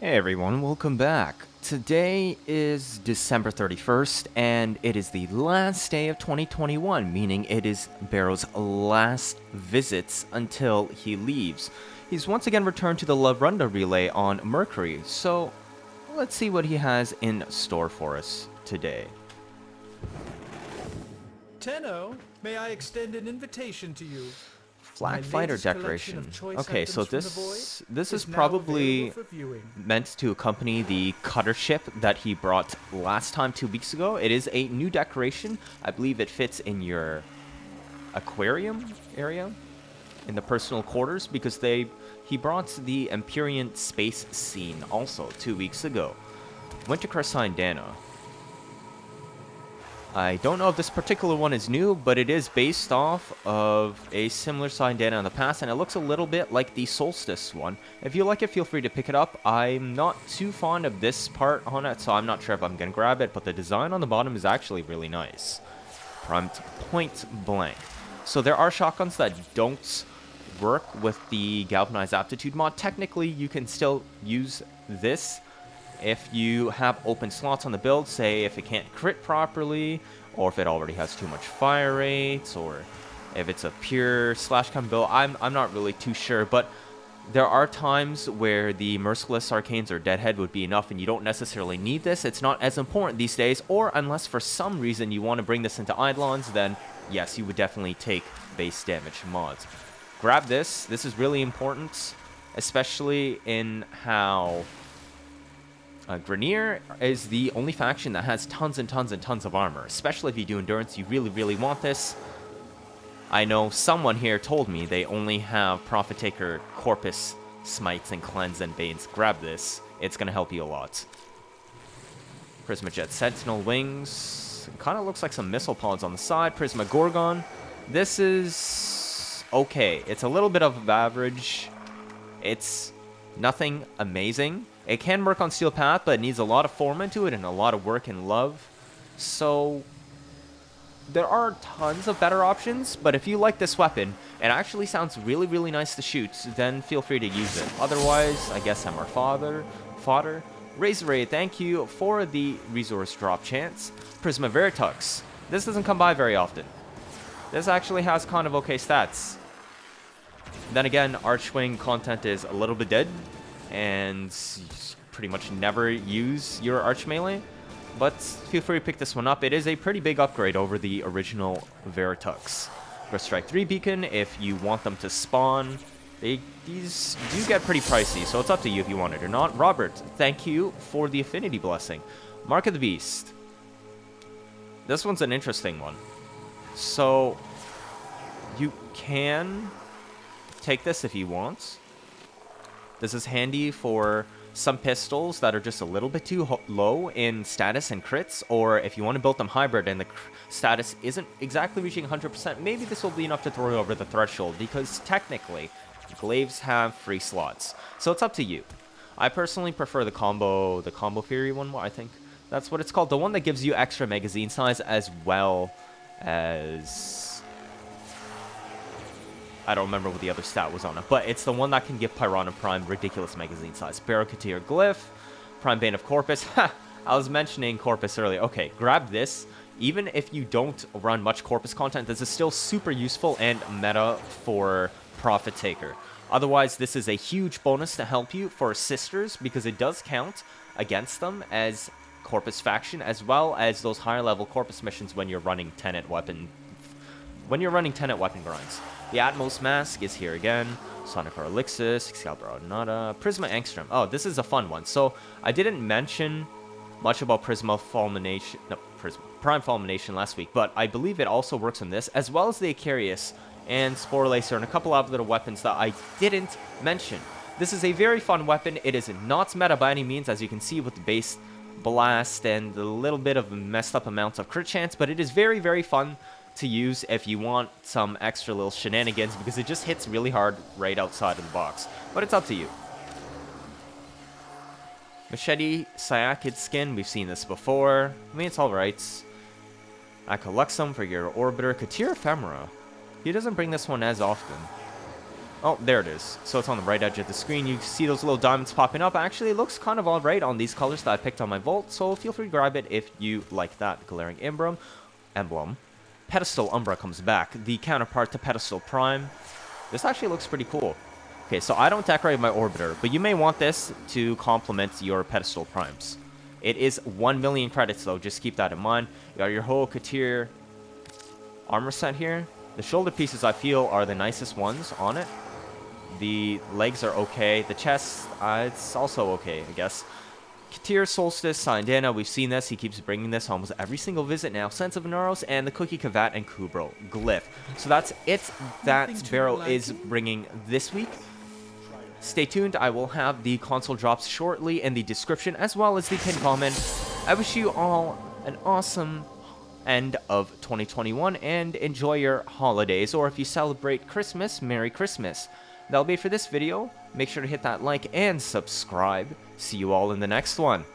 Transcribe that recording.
Hey everyone, welcome back. Today is December 31st, and it is the last day of 2021, meaning it is Baro's last visits until he leaves. He's once again returned to the Larunda Relay on Mercury, so let's see what he has in store for us today. Tenno, may I extend an invitation to you? Flag fighter decoration. Okay, so this is probably meant to accompany the cutter ship that he brought last time 2 weeks ago. It is a new decoration. I believe it fits in your aquarium area, in the personal quarters, because he brought the Empyrean space scene also 2 weeks ago. Wintercrest Sign Dana. I don't know if this particular one is new, but it is based off of a similar sign data in the past, and it looks a little bit like the Solstice one. If you like it, feel free to pick it up. I'm not too fond of this part on it, so I'm not sure if I'm going to grab it, but the design on the bottom is actually really nice. Primed point blank. So there are shotguns that don't work with the Galvanized Aptitude mod. Technically, you can still use this if you have open slots on the build, say if it can't crit properly, or if it already has too much fire rates, or if it's a pure slash cam build. I'm not really too sure, but there are times where the Merciless Arcanes or Deadhead would be enough and you don't necessarily need this. It's not as important these days, or unless for some reason you want to bring this into Eidolons, then yes, you would definitely take base damage mods. Grab this. This is really important, especially in how Grineer is the only faction that has tons and tons and tons of armor. Especially if you do endurance, you really, really want this. I know someone here told me they only have Prophet Taker, Corpus, Smites, and Cleanse and Banes. Grab this. It's going to help you a lot. Prisma Jet Sentinel Wings. Kind of looks like some missile pods on the side. Prisma Gorgon. This is okay. It's a little bit of average. It's nothing amazing. It can work on Steel Path, but it needs a lot of form into it and a lot of work and love. So there are tons of better options, but if you like this weapon, it actually sounds really, really nice to shoot, then feel free to use it. Otherwise, I guess MR Fodder. Razor Ray, thank you for the resource drop chance. Prisma Veritas. This doesn't come by very often. This actually has kind of okay stats. Then again, Archwing content is a little bit dead, and you pretty much never use your Arch Melee, but feel free to pick this one up. It is a pretty big upgrade over the original Veritas. Burst Strike 3 Beacon, if you want them to spawn, these do get pretty pricey, so it's up to you if you want it or not. Robert, thank you for the Affinity Blessing. Mark of the Beast. This one's an interesting one. So, you can take this if you want. This is handy for some pistols that are just a little bit too low in status and crits, or if you want to build them hybrid and the status isn't exactly reaching 100%, maybe this will be enough to throw you over the threshold, because technically, glaives have free slots. So it's up to you. I personally prefer the combo theory one more, I think that's what it's called. The one that gives you extra magazine size as well as... I don't remember what the other stat was on it, but it's the one that can give Piranha Prime ridiculous magazine size. Baro Ki'Teer Glyph, Prime Bane of Corpus. Ha! I was mentioning Corpus earlier. Okay, grab this. Even if you don't run much Corpus content, this is still super useful and meta for Prophet Taker. Otherwise, this is a huge bonus to help you for Sisters, because it does count against them as Corpus faction, as well as those higher level Corpus missions when you're running Tenet weapon grinds. The Atmos Mask is here again. Sonic Elixis, Excalibur Nada, Prisma Angstrom. Oh, this is a fun one. So, I didn't mention much about Prime Fulmination last week, but I believe it also works on this, as well as the Icarius and Spore Lacer and a couple of little weapons that I didn't mention. This is a very fun weapon. It is not meta by any means, as you can see with the base blast and a little bit of messed up amounts of crit chance, but it is very, very fun to use if you want some extra little shenanigans, because it just hits really hard right outside of the box. But it's up to you. Machete Wraith Skin, we've seen this before. I mean, it's alright. Acaluxum for your Orbiter. Ki'Teer Ephemera. He doesn't bring this one as often. Oh, there it is. So it's on the right edge of the screen. You see those little diamonds popping up. Actually, it looks kind of alright on these colors that I picked on my Vault, so feel free to grab it if you like that. Glaring Emblem. Pedestal Umbra comes back, the counterpart to Pedestal Prime. This actually looks pretty cool. Okay, so I don't decorate my Orbiter, but you may want this to complement your Pedestal Primes. It is 1 million credits, though. Just keep that in mind. You got your whole Ki'Teer armor set here. The shoulder pieces, I feel, are the nicest ones on it. The legs are okay. The chest, it's also okay, I guess. Ki'Teer, Solstice, Sandana, we've seen this. He keeps bringing this almost every single visit now. Sense of Anaros, and the Cookie Kavat and Kubro Glyph. So that's it that Baro is bringing this week. Stay tuned. I will have the console drops shortly in the description, as well as the pinned comment. I wish you all an awesome end of 2021, and enjoy your holidays. Or if you celebrate Christmas, Merry Christmas. That'll be it for this video. Make sure to hit that like and subscribe. See you all in the next one.